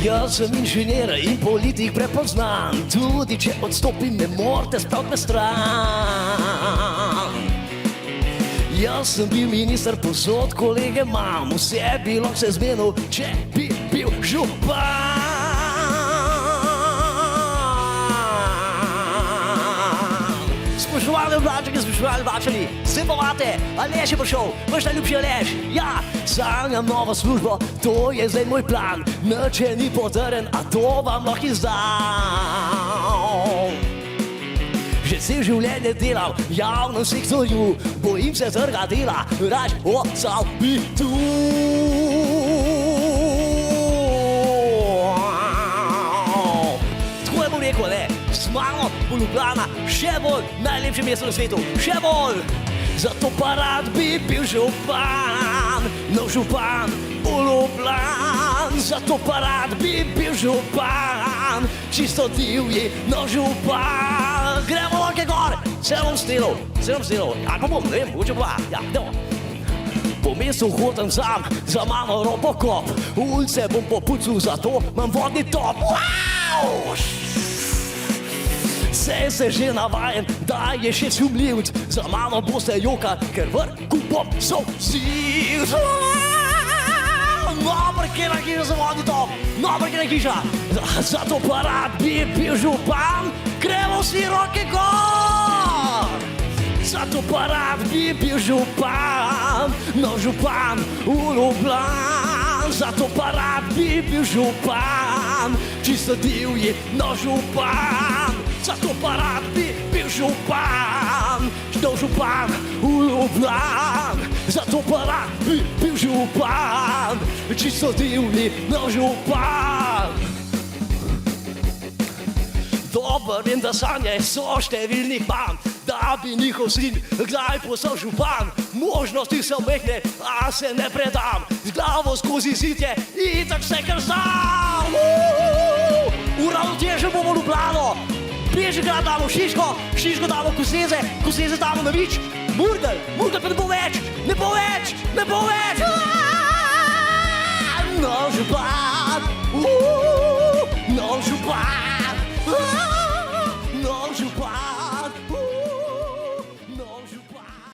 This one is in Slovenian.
Jaz sem inženir in politik prepoznan, tudi če odstopim, ne morete spraviti me stran. Jaz sem bil minister posod, kolege imam, vse bi lahko se zmenil, če bi bil župan. Spoštovane oblačke, spoštovane oblačani, zdaj pa imate, Aleš je prišel, vaš najljubši Aleš. Ja, sanjam novo službo, to je zdaj moj plan, nič je ni potrjen, a to vam lahko izdam. Že vse življenje delam v javnem sektorju, bojim se trga dela, rač ostal bi tu. Tako je bom rekel, ne? Malo bo Ljubljana še bolj najlepše mesto na svetu, še bolj. Zato pa rad bi bil župan, nov župan v Ljubljan. Zato pa rad bi bil župan, čisto divji nov župan. Gremo roke gor, se bom stilil, ali pa bom, ne vem, mogoče pa, ja, idemo. Po mestu hodim sam, za mano robokop, ulice bom popucal, zato imam vodni top. Wow! Sej se že navajen, da je še sumljivc, za mano boste jokali, ker vrku bom solzivc. No, parkirna hiša za vodni top, no, parkirna hiša. Zato pa rad bi bil župan, gremo vsi roke gor. Zato pa rad bi bil župan, no župan v Ljubljan. Zato pa rad bi bil župan, čisto divji, no župan. Zato pa rad bi bil župan, no župan v Ljubljan. Zato pa rad bi bil župan, čisto divji, no župan. Dober vem, da sanje so številnih band, da bi njihov sin kdaj postal župan. Možnosti so mehne, a se ne predam, z glavo skozi zidje in tak vse kar znam. Uravnotežen bomo Ljubljano, Bežigrad damo Šiško, Šiško damo Koseze, Koseze damo na Vič, Murgel pa ne bo več, ne bo več. No župan.